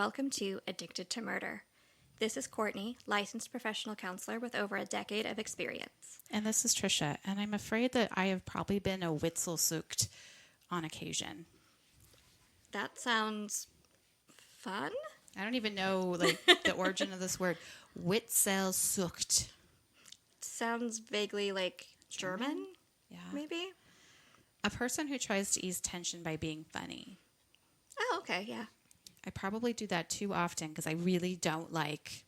welcome to Addicted to Murder. This is Courtney, licensed professional counselor with over a decade of experience. And this is Trisha, and I'm afraid that I have probably been a Witzelsucht on occasion. That sounds fun? I don't even know the origin of this word. Witzelsucht. Sounds vaguely like German? Yeah. Maybe? A person who tries to ease tension by being funny. Oh, okay, yeah. I probably do that too often because I really don't like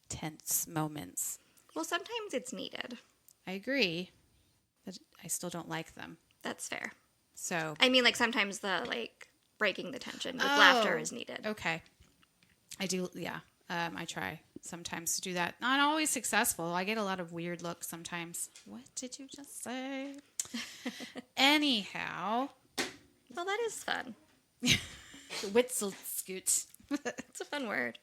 tense moments. Well, sometimes it's needed. I agree, but I still don't like them. That's fair. So I mean, like, sometimes the, breaking the tension with laughter is needed. Okay. I do, yeah. I try sometimes to do that. Not always successful. I get a lot of weird looks sometimes. What did you just say? Anyhow. Well, that is fun. Witzelsucht. It's a fun word.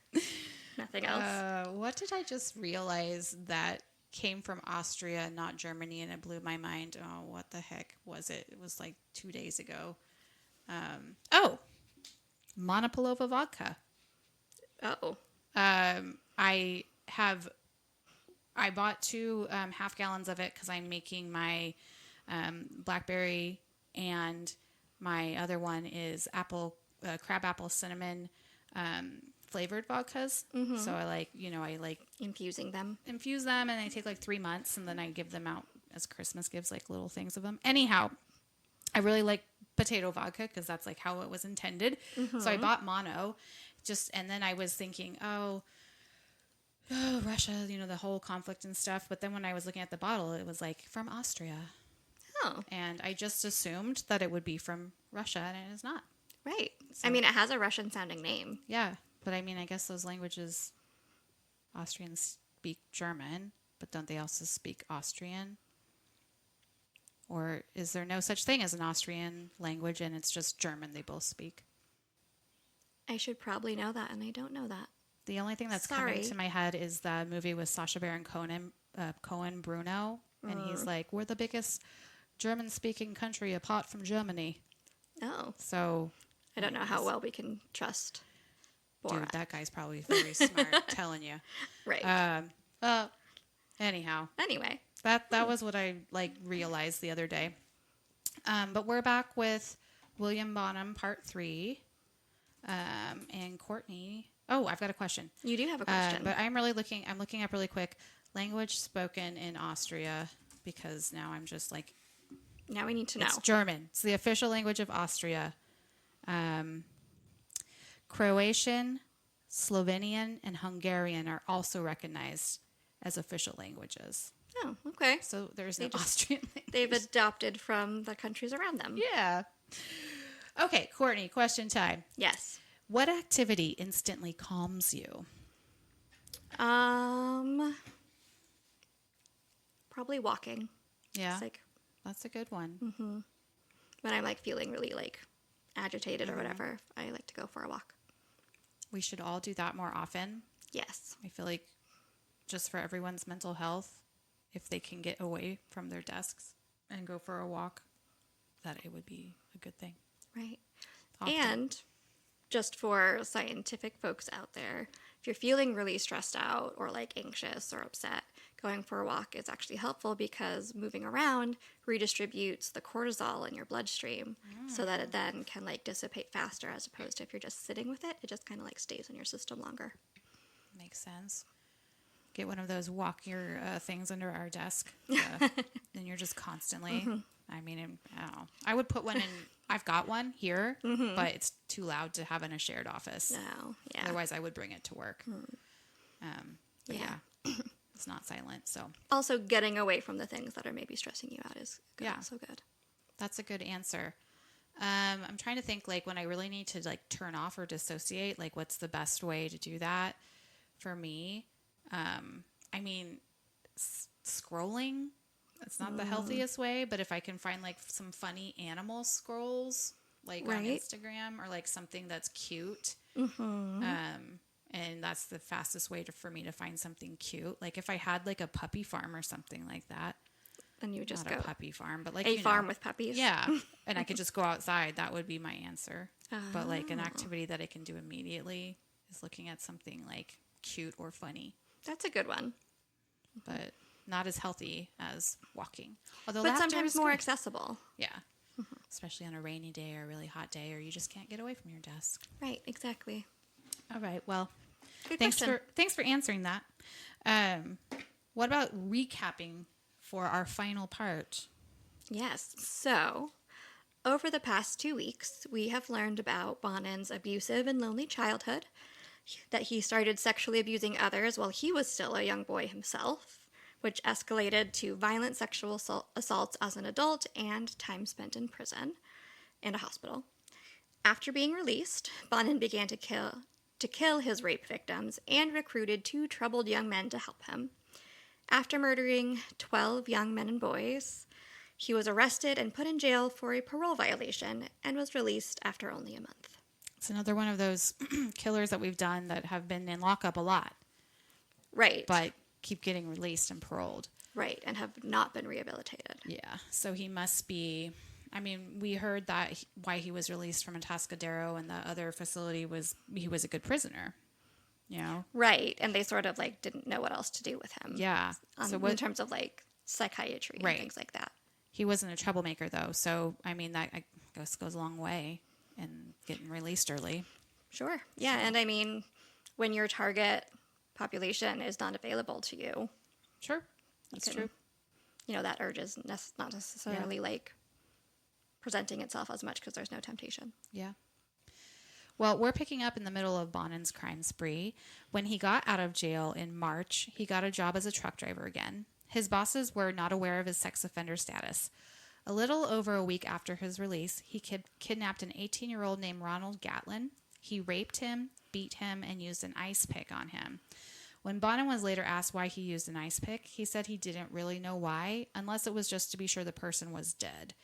Nothing else. What did I just realize that came from Austria, not Germany, and it blew my mind? Oh, what the heck was it? It was like 2 days ago. Monopolova vodka. Oh. I bought 2 half gallons of it because I'm making my blackberry, and my other one is crab apple cinnamon flavored vodkas. Mm-hmm. So I infuse them, and I take 3 months, and then I give them out as Christmas gifts, little things of them. Anyhow, I really like potato vodka because that's how it was intended. Mm-hmm. So I bought mono, and then I was thinking, oh, Russia, the whole conflict and stuff. But then when I was looking at the bottle, it was from Austria. Oh. And I just assumed that it would be from Russia, and it is not. Right. So, I mean, it has a Russian-sounding name. Yeah. But I mean, I guess those languages, Austrians speak German, but don't they also speak Austrian? Or is there no such thing as an Austrian language, and it's just German they both speak? I should probably know that, and I don't know that. The only thing that's coming to my head is the movie with Sacha Baron Cohen, Bruno, and he's like, we're the biggest German-speaking country apart from Germany. Oh. So I don't know how well we can trust Borat. Dude, that guy's probably very smart, telling you. Right. Anyhow. Anyway. That was what I realized the other day. But we're back with William Bonin, part 3. And Courtney. Oh, I've got a question. You do have a question. But I'm looking up really quick. Language spoken in Austria, because now I'm just now we need to know. It's German. It's the official language of Austria. Croatian, Slovenian, and Hungarian are also recognized as official languages. Oh, okay. So there's no Austrian language. They've adopted from the countries around them. Yeah. Okay, Courtney, question time. Yes. What activity instantly calms you? Probably walking. Yeah. That's a good one. Mm-hmm. When I'm feeling really agitated or whatever, I like to go for a walk. We should all do that more often. Yes. I feel like just for everyone's mental health, if they can get away from their desks and go for a walk, that it would be a good thing. Right. Often. And just for scientific folks out there, if you're feeling really stressed out or anxious or upset, going for a walk is actually helpful because moving around redistributes the cortisol in your bloodstream so that it then can dissipate faster, as opposed to if you're just sitting with it, it just kind of stays in your system longer. Makes sense. Get one of those walker things under our desk. And you're just constantly, I mean, I would put one in, I've got one here, but it's too loud to have in a shared office. No, yeah. Otherwise I would bring it to work. But yeah. It's not silent, so. Also, getting away from the things that are maybe stressing you out is also good. That's a good answer. I'm trying to think, when I really need to, turn off or dissociate, what's the best way to do that for me? I mean, scrolling, it's not the healthiest way, but if I can find, some funny animal scrolls, on Instagram, or, something that's cute, and that's the fastest way for me to find something cute. If I had a puppy farm or something like that. Then you would just not go. A puppy farm, but a farm with puppies. Yeah. And I could just go outside. That would be my answer. But an activity that I can do immediately is looking at something like cute or funny, That's a good one. but not as healthy as walking. Although But laughter sometimes is more good. accessible. Yeah. Especially on a rainy day or a really hot day, or you just can't get away from your desk. Right, exactly. All right. Well, Good thanks question. for answering that. What about recapping for our final part? Yes. So, over the past 2 weeks, we have learned about Bonin's abusive and lonely childhood, that he started sexually abusing others while he was still a young boy himself, which escalated to violent sexual assaults as an adult and time spent in prison and a hospital. After being released, Bonin began to kill his rape victims and recruited 2 troubled young men to help him. After murdering 12 young men and boys, he was arrested and put in jail for a parole violation and was released after only a month. It's another one of those killers that we've done that have been in lockup a lot, Right. but keep getting released and paroled. Right, and have not been rehabilitated. Yeah. So he must be. I mean, we heard that why he was released from Atascadero and the other facility was he was a good prisoner. You know? Right, and they sort of like didn't know what else to do with him. Yeah. So In terms of like psychiatry and Right. things like that. He wasn't a troublemaker, though. So, I mean, that I guess goes a long way in getting released early. Sure. Yeah, and I mean, when your target population is not available to you, Sure. That's can- true. you know, that urge is not necessarily like presenting itself as much because there's no temptation. Yeah. Well, we're picking up in the middle of Bonin's crime spree. When he got out of jail in March, he got a job as a truck driver again. His bosses were not aware of his sex offender status. A little over a week after his release, he kidnapped an 18-year-old named Ronald Gatlin. He raped him, beat him, and used an ice pick on him. When Bonin was later asked why he used an ice pick, he said he didn't really know why, unless it was just to be sure the person was dead.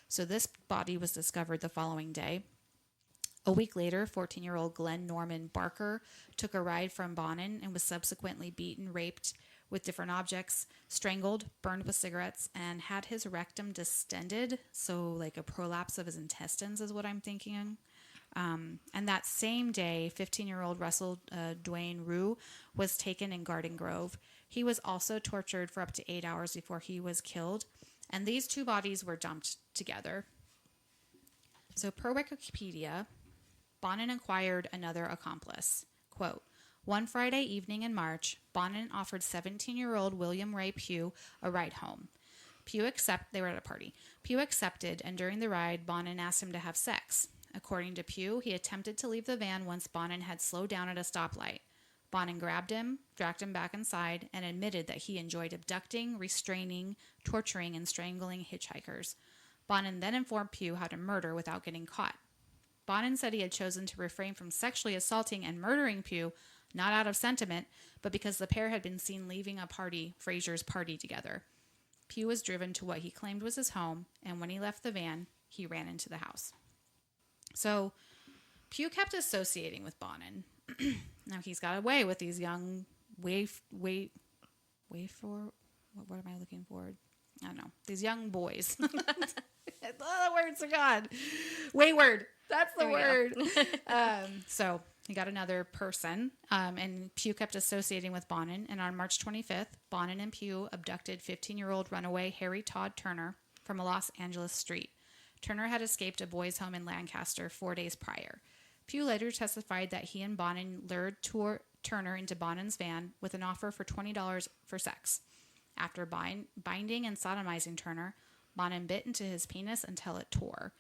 So this body was discovered the following day. A week later, 14-year-old Glenn Norman Barker took a ride from Bonin and was subsequently beaten, raped with different objects, strangled, burned with cigarettes, and had his rectum distended, so like a prolapse of his intestines is what I'm thinking. And that same day, 15-year-old Russell Dwayne Rue was taken in Garden Grove. He was also tortured for up to 8 hours before he was killed, and these 2 bodies were dumped together. So per Wikipedia, Bonin acquired another accomplice. Quote, one Friday evening in March, Bonin offered 17-year-old William Ray Pugh a ride home. They were at a party. Pugh accepted, and during the ride, Bonin asked him to have sex. According to Pugh, he attempted to leave the van once Bonin had slowed down at a stoplight. Bonin grabbed him, dragged him back inside, and admitted that he enjoyed abducting, restraining, torturing, and strangling hitchhikers. Bonin then informed Pugh how to murder without getting caught. Bonin said he had chosen to refrain from sexually assaulting and murdering Pugh, not out of sentiment, but because the pair had been seen leaving a party, Fraser's party, together. Pugh was driven to what he claimed was his home, and when he left the van, he ran into the house. So, Pugh kept associating with Bonin. Now, he's got away with these young, what am I looking for? I don't know. These young boys. The words are gone. Wayward. That's the word. So he got another person, and Pugh kept associating with Bonin. And on March 25th, Bonin and Pugh abducted 15-year-old runaway Harry Todd Turner from a Los Angeles street. Turner had escaped a boys' home in Lancaster 4 days prior. Pugh later testified that he and Bonin lured Turner into Bonin's van with an offer for $20 for sex. After binding and sodomizing Turner, Bonin bit into his penis until it tore,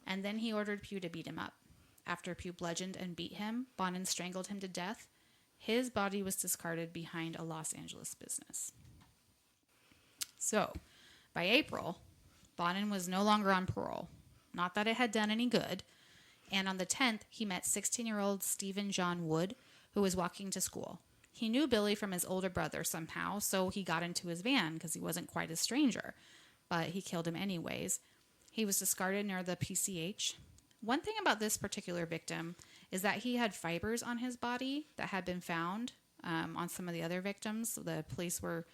and then he ordered Pugh to beat him up. After Pugh bludgeoned and beat him, Bonin strangled him to death. His body was discarded behind a Los Angeles business. So, by April, Bonin was no longer on parole. Not that it had done any good. And on the 10th, he met 16-year-old Stephen John Wood, who was walking to school. He knew Billy from his older brother somehow, so he got into his van because he wasn't quite a stranger. But he killed him anyways. He was discarded near the PCH. One thing about this particular victim is that he had fibers on his body that had been found on some of the other victims. The police were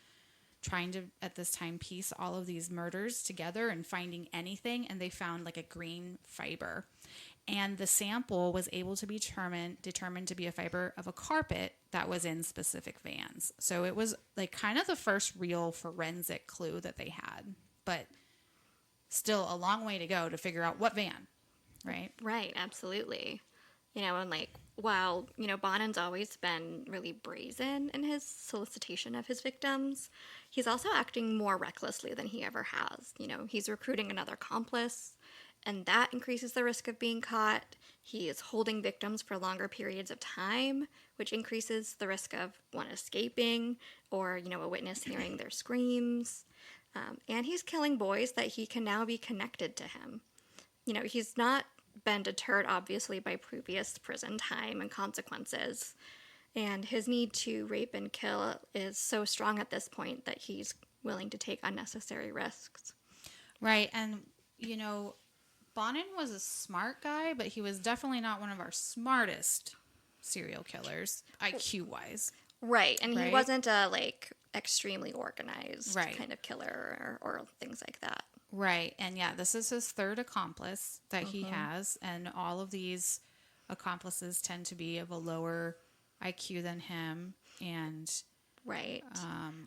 trying to, at this time, piece all of these murders together and finding anything, and they found like a green fiber. And the sample was able to be determined to be a fiber of a carpet that was in specific vans. So it was like kind of the first real forensic clue that they had, but still a long way to go to figure out what van, right? Right, absolutely. And like, while, Bonin's always been really brazen in his solicitation of his victims, he's also acting more recklessly than he ever has. He's recruiting another accomplice, and that increases the risk of being caught. He is holding victims for longer periods of time, which increases the risk of one escaping or, a witness hearing their screams. And he's killing boys that he can now be connected to him. He's not been deterred, obviously, by previous prison time and consequences. And his need to rape and kill is so strong at this point that he's willing to take unnecessary risks. Right. And, Bonin was a smart guy, but he was definitely not one of our smartest serial killers, IQ-wise. Right. And right? He wasn't a, extremely organized right. kind of killer or things like that. Right. And yeah, this is his third accomplice that he has. And all of these accomplices tend to be of a lower IQ than him. And right.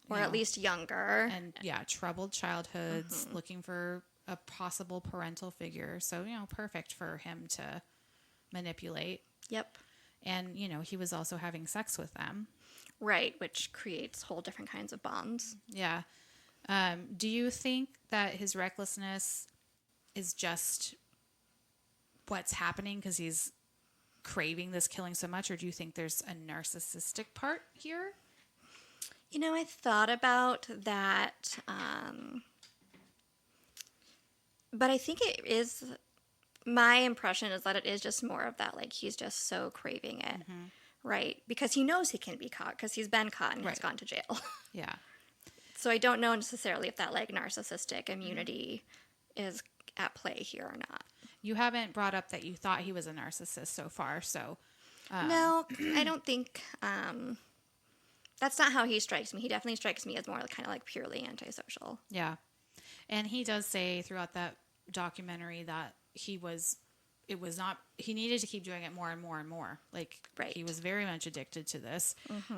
Or at least younger. And yeah, troubled childhoods, looking for a possible parental figure. So, perfect for him to manipulate. Yep. And, he was also having sex with them. Right. Which creates whole different kinds of bonds. Yeah. Do you think that his recklessness is just what's happening because he's craving this killing so much, or do you think there's a narcissistic part here? I thought about that, but I think it is, my impression is that it is just more of that, he's just so craving it, right? Because he knows he can be caught, because he's been caught and has gone to jail. Yeah. So I don't know necessarily if that narcissistic immunity is at play here or not. You haven't brought up that you thought he was a narcissist so far, so... No, I don't think... that's not how he strikes me. He definitely strikes me as more kind of purely antisocial. Yeah. And he does say throughout that documentary that he needed to keep doing it more and more and more. Right. He was very much addicted to this.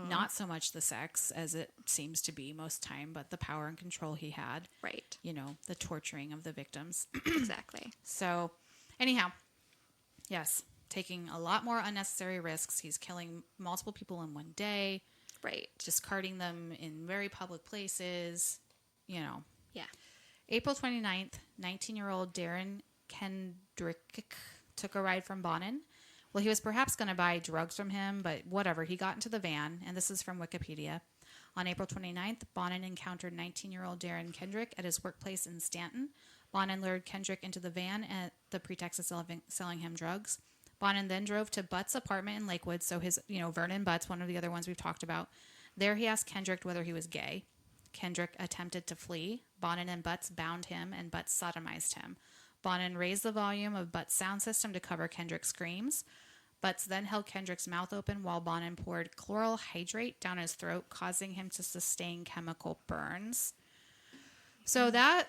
Not so much the sex as it seems to be most time, but the power and control he had. Right. The torturing of the victims. Exactly. So, anyhow, yes, taking a lot more unnecessary risks. He's killing multiple people in one day. Right. Discarding them in very public places, Yeah. April 29th, 19-year-old Darren Kendrick took a ride from Bonin. Well, he was perhaps going to buy drugs from him, but whatever. He got into the van, and this is from Wikipedia. On April 29th, Bonin encountered 19-year-old Darren Kendrick at his workplace in Stanton. Bonin lured Kendrick into the van at the pretext of selling him drugs. Bonin then drove to Butt's apartment in Lakewood, so his, Vernon Butts, one of the other ones we've talked about. There he asked Kendrick whether he was gay. Kendrick attempted to flee. Bonin and Butts bound him, and Butts sodomized him. Bonin raised the volume of Butts' sound system to cover Kendrick's screams. Butts then held Kendrick's mouth open while Bonin poured chloral hydrate down his throat, causing him to sustain chemical burns. So that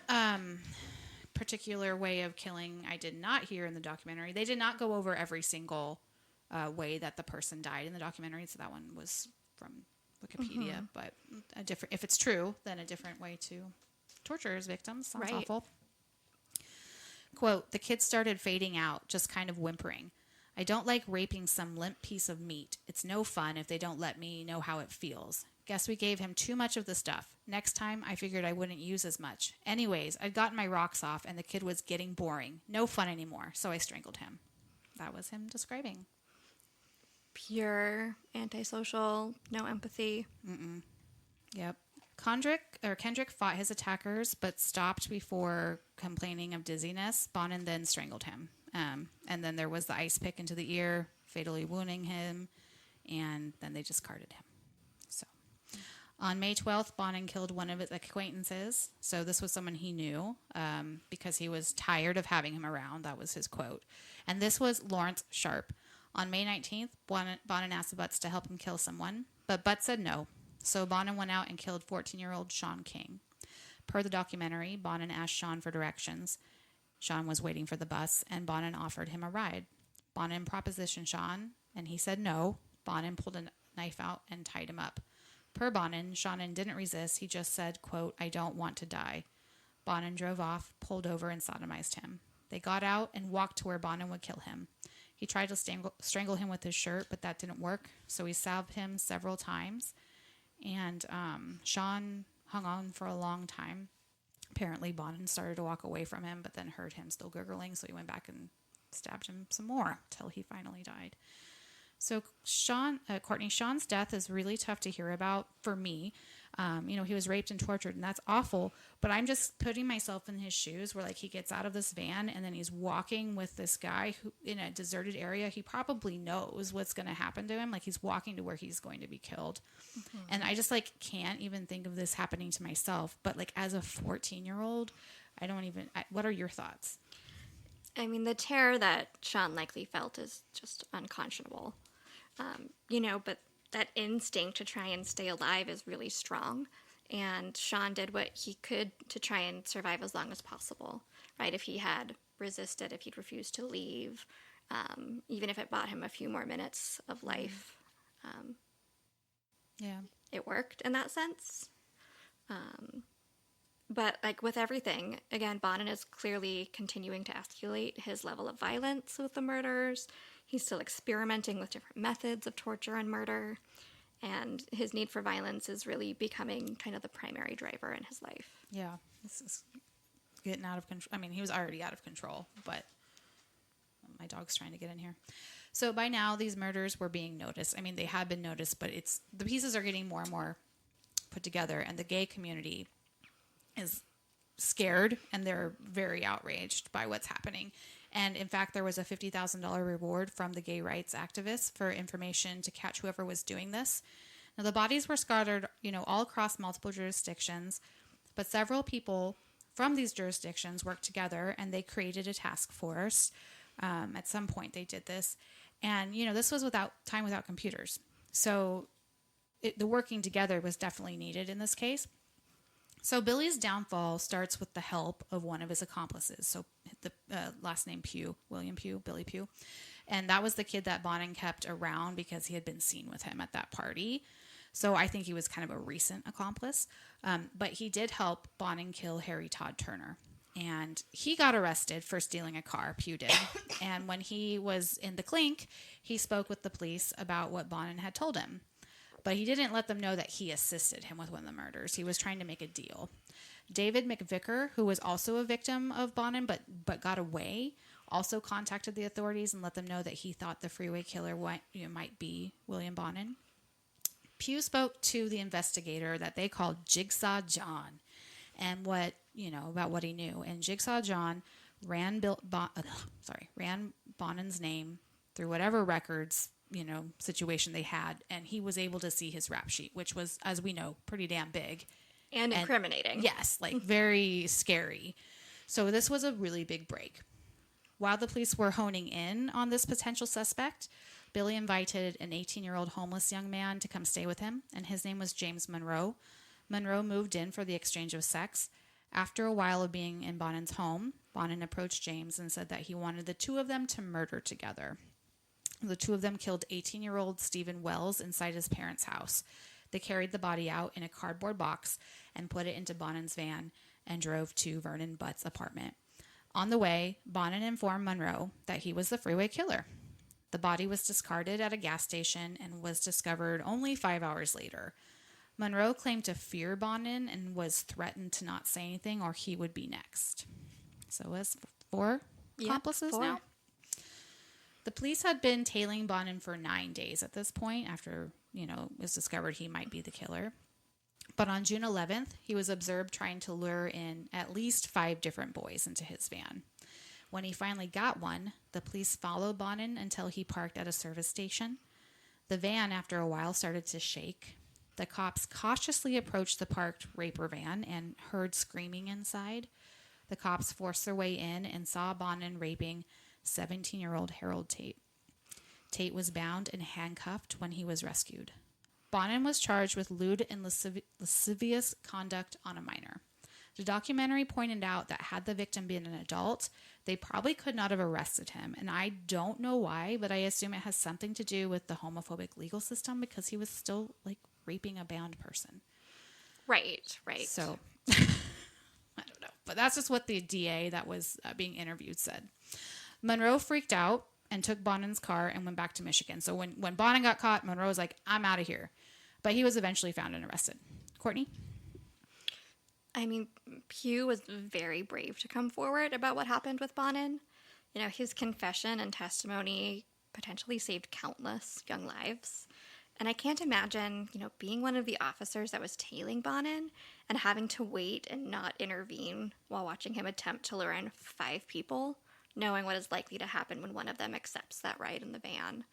particular way of killing I did not hear in the documentary. They did not go over every single way that the person died in the documentary, so that one was from Wikipedia, but if it's true, then a different way to torture his victims. Sounds awful. Quote, the kid started fading out, just kind of whimpering. I don't like raping some limp piece of meat. It's no fun if they don't let me know how it feels. Guess we gave him too much of the stuff. Next time, I figured I wouldn't use as much. Anyways, I'd gotten my rocks off, and the kid was getting boring. No fun anymore, so I strangled him. That was him describing. Pure antisocial, no empathy. Yep. Kendrick fought his attackers, but stopped before complaining of dizziness. Bonin then strangled him. And then there was the ice pick into the ear, fatally wounding him, and then they discarded him. So, on May 12th, Bonin killed one of his acquaintances. So this was someone he knew because he was tired of having him around. That was his quote. And this was Lawrence Sharp. On May 19th, Bonin asked Butts to help him kill someone, but Butts said no. So Bonin went out and killed 14-year-old Sean King. Per the documentary, Bonin asked Sean for directions. Sean was waiting for the bus, and Bonin offered him a ride. Bonin propositioned Sean, and he said no. Bonin pulled a knife out and tied him up. Per Bonin, Sean didn't resist. He just said, quote, "I don't want to die." Bonin drove off, pulled over, and sodomized him. They got out and walked to where Bonin would kill him. He tried to strangle him with his shirt, but that didn't work, so he stabbed him several times. And Sean hung on for a long time. Apparently, Bonin started to walk away from him, but then heard him still gurgling, so he went back and stabbed him some more till he finally died. So Courtney, Sean's death is really tough to hear about for me. He was raped and tortured, and that's awful. But I'm just putting myself in his shoes where, like, he gets out of this van and then he's walking with this guy who in a deserted area. He probably knows what's going to happen to him. Like, he's walking to where he's going to be killed. Mm-hmm. And I just, like, can't even think of this happening to myself. But, like, as a 14-year-old, what are your thoughts? I mean, the terror that Sean likely felt is just unconscionable. But that instinct to try and stay alive is really strong. And Sean did what he could to try and survive as long as possible, right? If he had resisted, if he'd refused to leave, even if it bought him a few more minutes of life, it worked in that sense. But like with everything, again, Bonin is clearly continuing to escalate his level of violence with the murders. He's still experimenting with different methods of torture and murder. And his need for violence is really becoming kind of the primary driver in his life. Yeah, this is getting out of control. I mean, he was already out of control, but my dog's trying to get in here. So by now, these murders were being noticed. I mean, they had been noticed, but the pieces are getting more and more put together, and the gay community is scared, and they're very outraged by what's happening. And in fact, there was a $50,000 reward from the gay rights activists for information to catch whoever was doing this. Now, the bodies were scattered, all across multiple jurisdictions, but several people from these jurisdictions worked together, and they created a task force. At some point, they did this, and this was without computers, so the working together was definitely needed in this case. So Billy's downfall starts with the help of one of his accomplices. So the last name Pugh, William Pugh, Billy Pugh. And that was the kid that Bonin kept around because he had been seen with him at that party. So I think he was kind of a recent accomplice. But he did help Bonin kill Harry Todd Turner. And he got arrested for stealing a car, Pugh did. And when he was in the clink, he spoke with the police about what Bonin had told him. But he didn't let them know that he assisted him with one of the murders. He was trying to make a deal. David McVicker, who was also a victim of Bonin but got away, also contacted the authorities and let them know that he thought the Freeway Killer might be William Bonin. Pugh spoke to the investigator that they called Jigsaw John, and about what he knew. And Jigsaw John ran Bonin's name through whatever records situation they had, and he was able to see his rap sheet, which was, as we know, pretty damn big and incriminating. Yes, like very scary. So this was a really big break. While the police were honing in on this potential suspect, Billy invited an 18-year-old homeless young man to come stay with him, and his name was James Monroe. Monroe moved in for the exchange of sex. After a while of being in Bonin's home, Bonin approached James and said that he wanted the two of them to murder together. The two of them killed 18-year-old Stephen Wells inside his parents' house. They carried the body out in a cardboard box and put it into Bonin's van and drove to Vernon Butt's apartment. On the way, Bonin informed Monroe that he was the Freeway Killer. The body was discarded at a gas station and was discovered only 5 hours later. Monroe claimed to fear Bonin and was threatened to not say anything or he would be next. So as four accomplices now? The police had been tailing Bonin for 9 days at this point after, it was discovered he might be the killer. But on June 11th, he was observed trying to lure in at least 5 different boys into his van. When he finally got one, the police followed Bonin until he parked at a service station. The van, after a while, started to shake. The cops cautiously approached the parked raper van and heard screaming inside. The cops forced their way in and saw Bonin raping 17-year-old Harold Tate. Tate was bound and handcuffed when he was rescued. Bonin was charged with lewd and lascivious conduct on a minor. The documentary pointed out that had the victim been an adult, they probably could not have arrested him. And I don't know why, but I assume it has something to do with the homophobic legal system because he was still like raping a bound person. Right, right. So I don't know. But that's just what the DA that was being interviewed said. Monroe freaked out and took Bonin's car and went back to Michigan. So when Bonin got caught, Monroe was like, I'm out of here. But he was eventually found and arrested. Courtney? I mean, Pugh was very brave to come forward about what happened with Bonin. You know, his confession and testimony potentially saved countless young lives. And I can't imagine, you know, being one of the officers that was tailing Bonin and having to wait and not intervene while watching him attempt to lure in 5 people, knowing what is likely to happen when one of them accepts that ride in the van.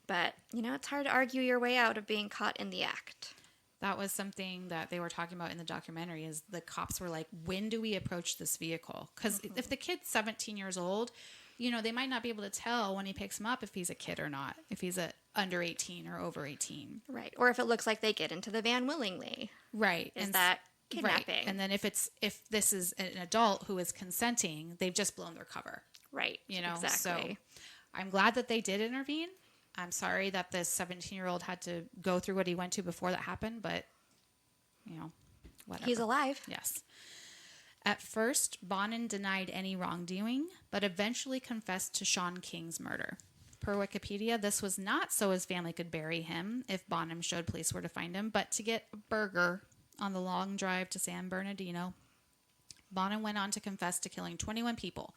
But, you know, it's hard to argue your way out of being caught in the act. That was something that they were talking about in the documentary is the cops were like, when do we approach this vehicle? Because if the kid's 17 years old, you know, they might not be able to tell when he picks him up if he's a kid or not, if he's under 18 or over 18. Right. Or if it looks like they get into the van willingly. Right. Is that kidnapping? Right. And then if this is an adult who is consenting, they've just blown their cover. Right. You know, exactly. So I'm glad that they did intervene. I'm sorry that this 17-year-old had to go through what he went to before that happened, but, you know, whatever. He's alive. Yes. At first, Bonin denied any wrongdoing, but eventually confessed to Sean King's murder. Per Wikipedia, this was not so his family could bury him if Bonin showed police where to find him, but to get a burger on the long drive to San Bernardino. Bonin went on to confess to killing 21 people,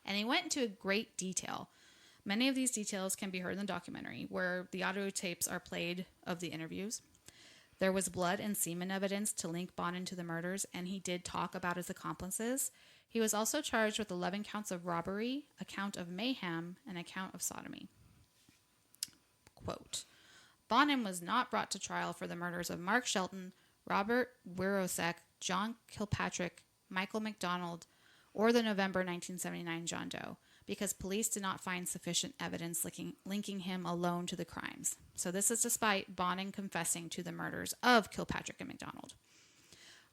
and he went into great detail. Many of these details can be heard in the documentary, where the audio tapes are played of the interviews. There was blood and semen evidence to link Bonin to the murders, and he did talk about his accomplices. He was also charged with 11 counts of robbery, a count of mayhem, and a count of sodomy. Quote, Bonin was not brought to trial for the murders of Mark Shelton, Robert Wirosek, John Kilpatrick, Michael McDonald, or the November 1979 John Doe, because police did not find sufficient evidence linking him alone to the crimes. So this is despite Bonin confessing to the murders of Kilpatrick and McDonald.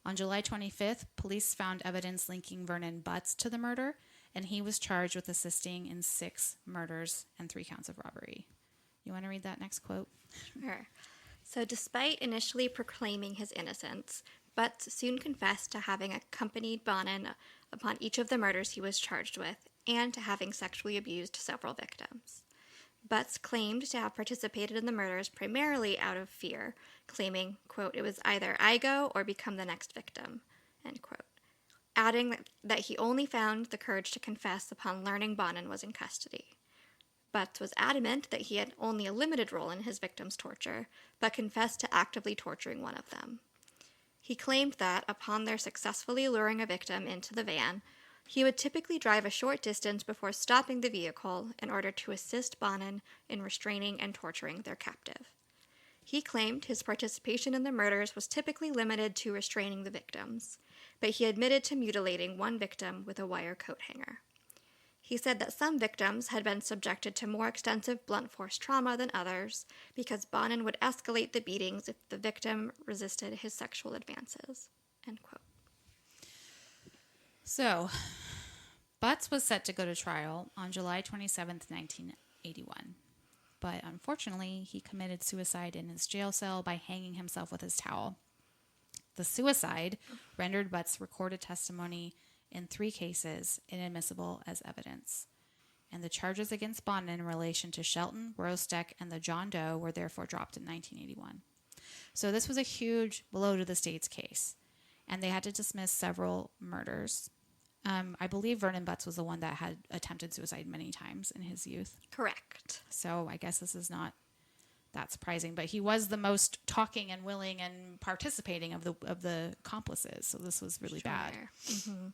On July 25th, police found evidence linking Vernon Butts to the murder, and he was charged with assisting in 6 murders and 3 counts of robbery. You want to read that next quote? Sure. So despite initially proclaiming his innocence, Butts soon confessed to having accompanied Bonin upon each of the murders he was charged with, and to having sexually abused several victims. Butts claimed to have participated in the murders primarily out of fear, claiming, quote, it was either I go or become the next victim, end quote, adding that he only found the courage to confess upon learning Bonin was in custody. Butts was adamant that he had only a limited role in his victims' torture, but confessed to actively torturing one of them. He claimed that, upon their successfully luring a victim into the van, he would typically drive a short distance before stopping the vehicle in order to assist Bonin in restraining and torturing their captive. He claimed his participation in the murders was typically limited to restraining the victims, but he admitted to mutilating one victim with a wire coat hanger. He said that some victims had been subjected to more extensive blunt force trauma than others because Bonin would escalate the beatings if the victim resisted his sexual advances, end quote. So, Butts was set to go to trial on July 27th, 1981. But unfortunately, he committed suicide in his jail cell by hanging himself with his towel. The suicide rendered Butts' recorded testimony in 3 cases inadmissible as evidence. And the charges against Bonin in relation to Shelton, Rostek, and the John Doe were therefore dropped in 1981. So this was a huge blow to the state's case. And they had to dismiss several murders. I believe Vernon Butts was the one that had attempted suicide many times in his youth. Correct. So I guess this is not that surprising, but he was the most talking and willing and participating of the accomplices. So this was really bad. Mm-hmm.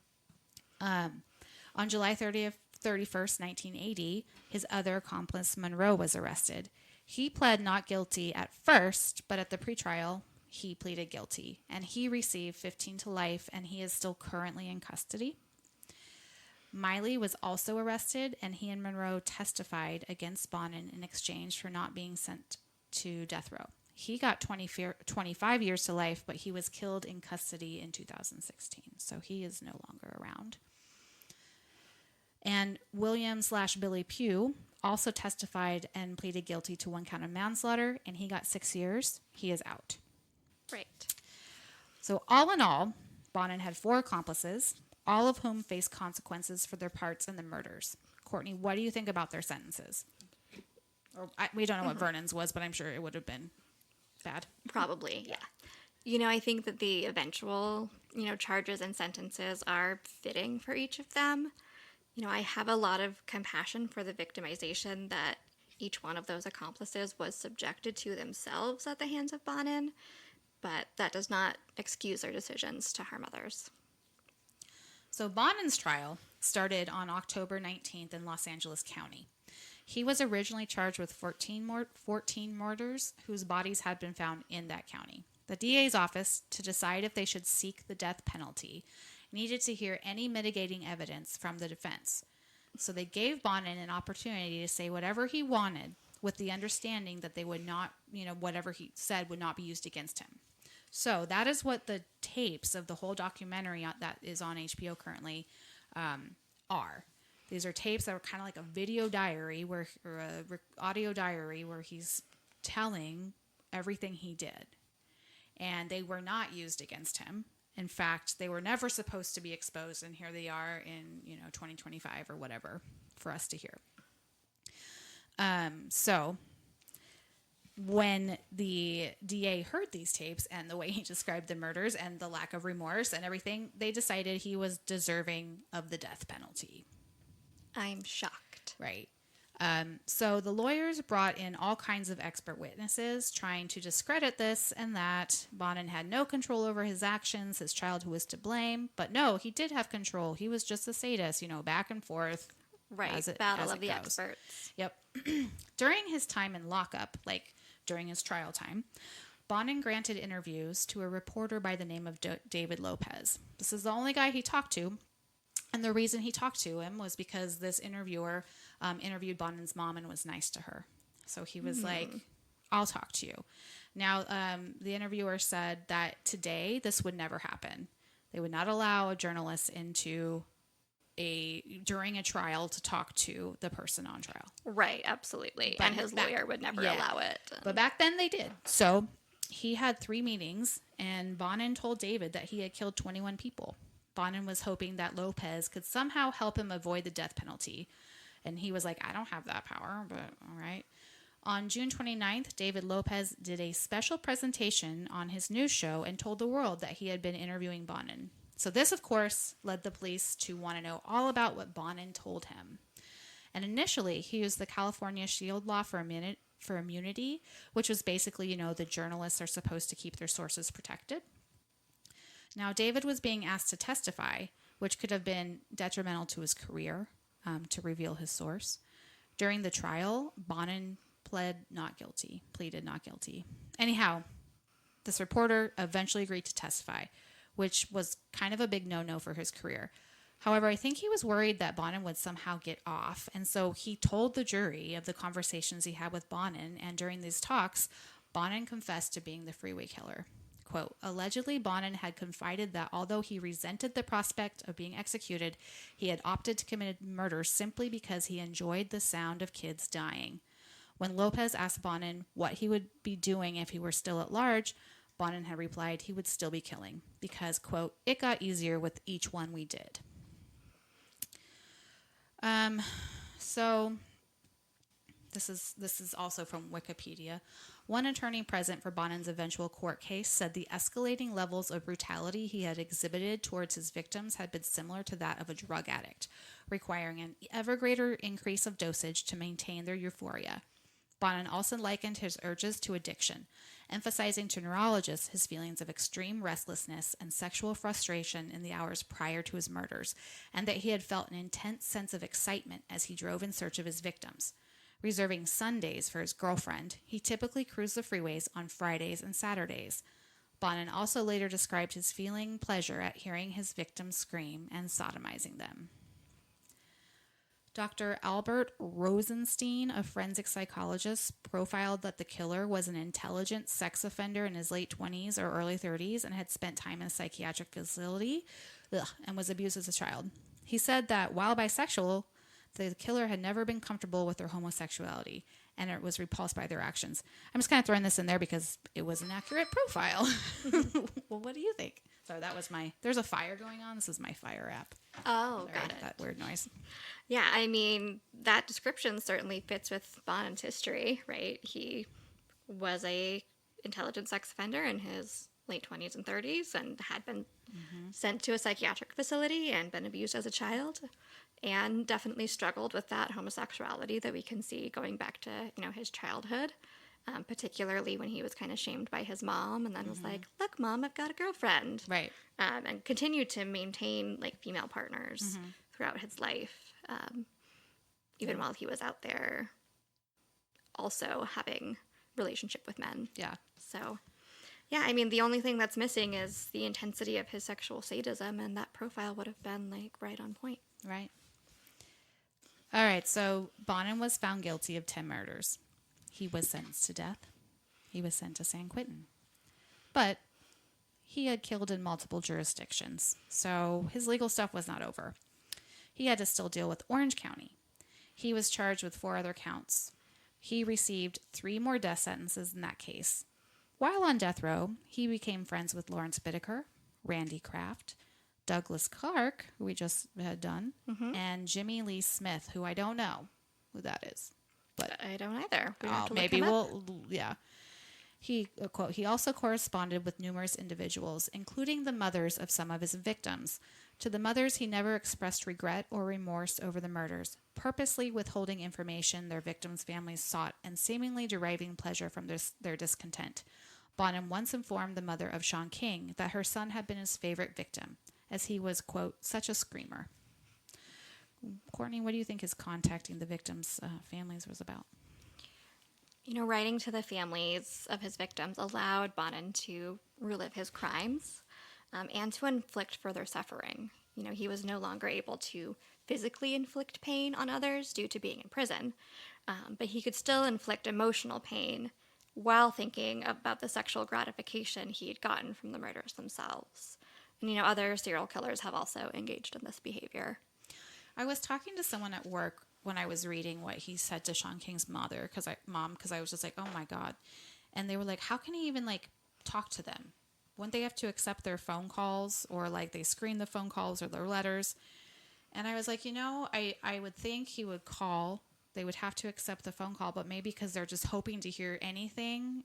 On July 31st, 1980, his other accomplice, Monroe, was arrested. He pled not guilty at first, but at the pretrial, he pleaded guilty, and he received 15 to life, and he is still currently in custody. Miley was also arrested, and he and Monroe testified against Bonin in exchange for not being sent to death row. He got 25 years to life, but he was killed in custody in 2016. So he is no longer around. And William/Billy Pugh also testified and pleaded guilty to 1 count of manslaughter, and he got 6 years. He is out. Right. So all in all, Bonin had 4 accomplices, all of whom faced consequences for their parts in the murders. Courtney, what do you think about their sentences? We don't know what Vernon's was, but I'm sure it would have been bad. Probably, yeah. I think that the eventual, charges and sentences are fitting for each of them. I have a lot of compassion for the victimization that each one of those accomplices was subjected to themselves at the hands of Bonin, but that does not excuse their decisions to harm others. So Bonin's trial started on October 19th in Los Angeles County. He was originally charged with 14 murders whose bodies had been found in that county. The DA's office, to decide if they should seek the death penalty, needed to hear any mitigating evidence from the defense. So they gave Bonin an opportunity to say whatever he wanted, with the understanding that they would not, whatever he said would not be used against him. So that is what the tapes of the whole documentary that is on HBO currently are. These are tapes that are kind of like a video diary or a audio diary where he's telling everything he did. And they were not used against him. In fact, they were never supposed to be exposed, and here they are in 2025 or whatever for us to hear. So when the DA heard these tapes and the way he described the murders and the lack of remorse and everything, they decided he was deserving of the death penalty. I'm shocked. Right. So the lawyers brought in all kinds of expert witnesses trying to discredit this and that. Bonin had no control over his actions, his child who was to blame. But no, he did have control. He was just a sadist, back and forth. Right. Battle of the experts. Yep. During his time in lockup, like during his trial time, Bonin granted interviews to a reporter by the name of David Lopez. This is the only guy he talked to. And the reason he talked to him was because this interviewer interviewed Bonin's mom and was nice to her. So he was like, I'll talk to you. Now, the interviewer said that today this would never happen. They would not allow a journalist during a trial to talk to the person on trial. Right, absolutely. And his lawyer would never allow it. But back then they did. So he had 3 meetings, and Bonin told David that he had killed 21 people. Bonin was hoping that Lopez could somehow help him avoid the death penalty. And he was like, I don't have that power, but all right. On June 29th, David Lopez did a special presentation on his news show and told the world that he had been interviewing Bonin. So this, of course, led the police to want to know all about what Bonin told him. And initially, he used the California Shield Law for immunity, which was basically, the journalists are supposed to keep their sources protected. Now, David was being asked to testify, which could have been detrimental to his career, to reveal his source. During the trial, Bonin pleaded not guilty. Anyhow, this reporter eventually agreed to testify, which was kind of a big no-no for his career. However, I think he was worried that Bonin would somehow get off, and so he told the jury of the conversations he had with Bonin, and during these talks, Bonin confessed to being the Freeway Killer. Quote, allegedly, Bonin had confided that although he resented the prospect of being executed, he had opted to commit murder simply because he enjoyed the sound of kids dying. When Lopez asked Bonin what he would be doing if he were still at large, Bonin had replied he would still be killing because, quote, it got easier with each one we did. So this is also from Wikipedia. One attorney present for Bonin's eventual court case said the escalating levels of brutality he had exhibited towards his victims had been similar to that of a drug addict, requiring an ever greater increase of dosage to maintain their euphoria. Bonin also likened his urges to addiction, emphasizing to neurologists his feelings of extreme restlessness and sexual frustration in the hours prior to his murders, and that he had felt an intense sense of excitement as he drove in search of his victims. Reserving Sundays for his girlfriend, he typically cruised the freeways on Fridays and Saturdays. Bonin also later described his feeling pleasure at hearing his victims scream and sodomizing them. Dr. Albert Rosenstein, a forensic psychologist, profiled that the killer was an intelligent sex offender in his late 20s or early 30s and had spent time in a psychiatric facility and was abused as a child. He said that while bisexual, the killer had never been comfortable with their homosexuality and it was repulsed by their actions. I'm just kind of throwing this in there because it was an accurate profile. Well, what do you think? So that was there's a fire going on. This is my fire app. Oh, Sorry, got it. that weird noise. Yeah, I mean, that description certainly fits with Bonin's history, right? He was a intelligent sex offender in his late 20s and 30s and had been sent to a psychiatric facility and been abused as a child, and definitely struggled with that homosexuality that we can see going back to, his childhood, particularly when he was kind of shamed by his mom and then was like, look, Mom, I've got a girlfriend. Right. And continued to maintain, female partners throughout his life, even while he was out there also having relationship with men. Yeah. So, yeah, I mean, the only thing that's missing is the intensity of his sexual sadism, and that profile would have been, right on point. Right. All right, so Bonin was found guilty of 10 murders. He was sentenced to death. He was sent to San Quentin. But he had killed in multiple jurisdictions, so his legal stuff was not over. He had to still deal with Orange County. He was charged with 4 other counts. He received 3 more death sentences in that case. While on death row, he became friends with Lawrence Bittaker, Randy Kraft, Douglas Clark, who we just had done, and Jimmy Lee Smith, who I don't know who that is. But I don't either. Maybe we'll, yeah. He, quote, he also corresponded with numerous individuals, including the mothers of some of his victims. To the mothers, he never expressed regret or remorse over the murders, purposely withholding information their victims' families sought and seemingly deriving pleasure from their discontent. Bonin once informed the mother of Sean King that her son had been his favorite victim, as he was, quote, such a screamer. Courtney, what do you think his contacting the victims' families was about? Writing to the families of his victims allowed Bonin to relive his crimes and to inflict further suffering. He was no longer able to physically inflict pain on others due to being in prison, but he could still inflict emotional pain while thinking about the sexual gratification he had gotten from the murders themselves. And, other serial killers have also engaged in this behavior. I was talking to someone at work when I was reading what he said to Sean King's mother, because I was just like, oh my God. And they were like, how can he even talk to them? Wouldn't they have to accept their phone calls, or they screen the phone calls or their letters? And I was like, I would think he would call. They would have to accept the phone call, but maybe because they're just hoping to hear anything.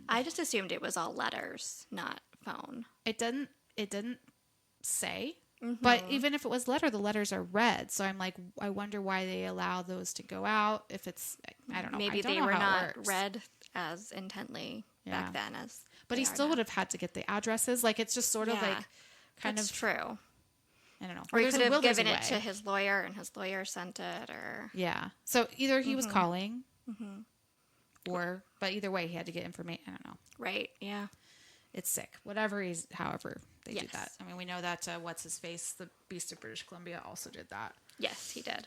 I just assumed it was all letters, not phone. It didn't say. But even if it was letter, the letters are read. So I'm like, I wonder why they allow those to go out. If it's, I don't know. Maybe they were not read as intently back then as. But he still would have had to get the addresses. It's just sort of kind of true. I don't know. Or he could have given it to his lawyer and his lawyer sent it, or. Yeah. So either he was calling, but either way, he had to get information. I don't know. Right. Yeah. It's sick. However they did that. I mean, we know that what's-his-face, the Beast of British Columbia, also did that. Yes, he did.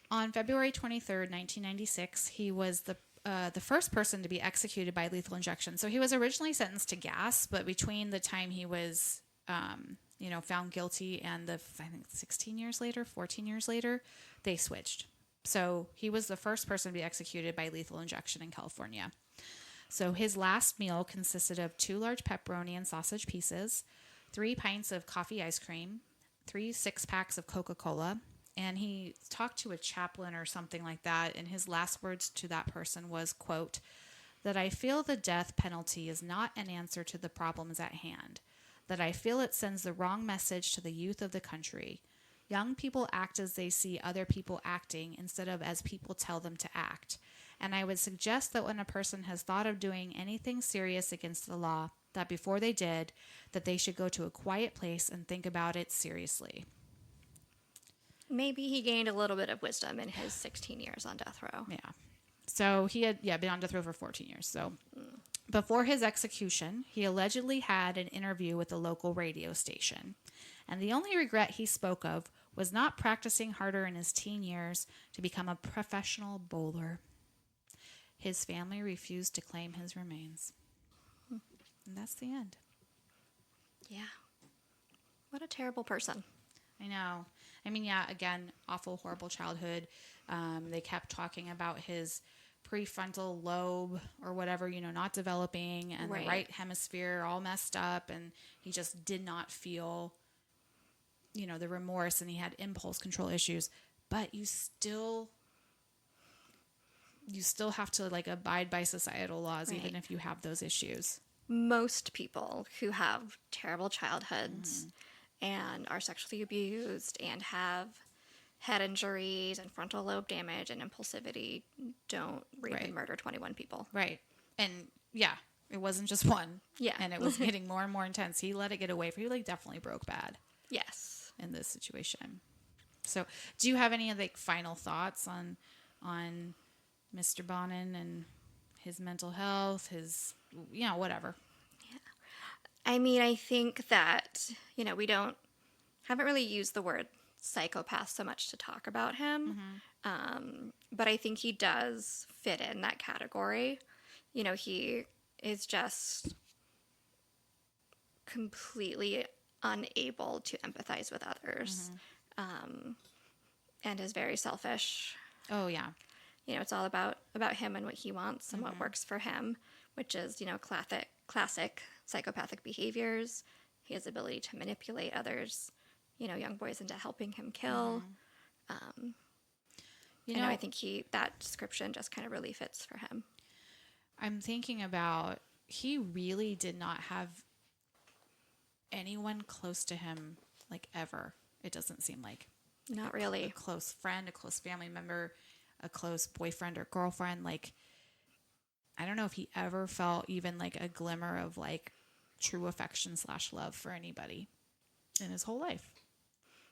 On February 23rd, 1996, he was the first person to be executed by lethal injection. So he was originally sentenced to gas, but between the time he was, found guilty and I think 14 years later, they switched. So he was the first person to be executed by lethal injection in California. So his last meal consisted of 2 large pepperoni and sausage pieces, 3 pints of coffee ice cream, 3 6-packs of Coca-Cola, and he talked to a chaplain or something like that, and his last words to that person was, quote, that I feel the death penalty is not an answer to the problems at hand, that I feel it sends the wrong message to the youth of the country. Young people act as they see other people acting instead of as people tell them to act. And I would suggest that when a person has thought of doing anything serious against the law, that before they did, that they should go to a quiet place and think about it seriously. Maybe he gained a little bit of wisdom in his 16 years on death row. Yeah. So he had been on death row for 14 years. So before his execution, he allegedly had an interview with a local radio station. And the only regret he spoke of was not practicing harder in his teen years to become a professional bowler. His family refused to claim his remains. And that's the end. Yeah. What a terrible person. I know. I mean, yeah, again, awful, horrible childhood. They kept talking about his prefrontal lobe or whatever, not developing, and the right hemisphere all messed up, and he just did not feel, the remorse, and he had impulse control issues. But you still have to abide by societal laws, even if you have those issues. Most people who have terrible childhoods and are sexually abused and have head injuries and frontal lobe damage and impulsivity don't rape and murder 21 people. Right. And yeah, it wasn't just one. Yeah. And it was getting more and more intense. He let it get away. He definitely broke bad. Yes. In this situation. So do you have any final thoughts on Mr. Bonin and his mental health, his, whatever? I mean, I think that, we haven't really used the word psychopath so much to talk about him. But I think he does fit in that category. He is just completely unable to empathize with others, and is very selfish. Oh, yeah. It's all about him and what he wants and what works for him, which is, classic psychopathic behaviors. His ability to manipulate others, young boys into helping him kill. I think that description just kind of really fits for him. I'm thinking about, he really did not have anyone close to him, ever. It doesn't seem like. Not really. A close friend, a close family member, a close boyfriend or girlfriend. I don't know if he ever felt even a glimmer of true affection / love for anybody in his whole life.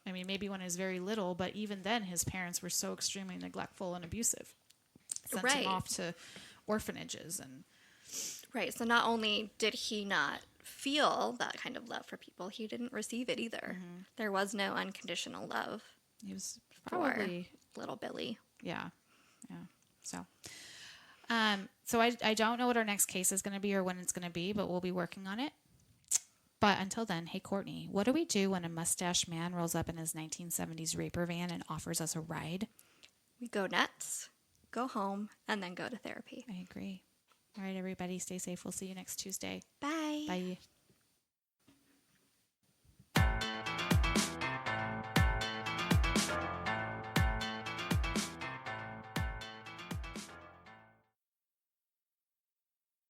I mean, maybe when he was very little, but even then his parents were so extremely neglectful and abusive. Sent him off to orphanages and... Right. So not only did he not feel that kind of love for people, he didn't receive it either. There was no unconditional love. He was probably... for little Billy. Yeah. Yeah. So I don't know what our next case is going to be or when it's going to be, but we'll be working on it. But until then, hey, Courtney, what do we do when a mustached man rolls up in his 1970s Raper van and offers us a ride? We go nuts, go home, and then go to therapy. I agree. All right, everybody, stay safe. We'll see you next Tuesday. Bye. Bye.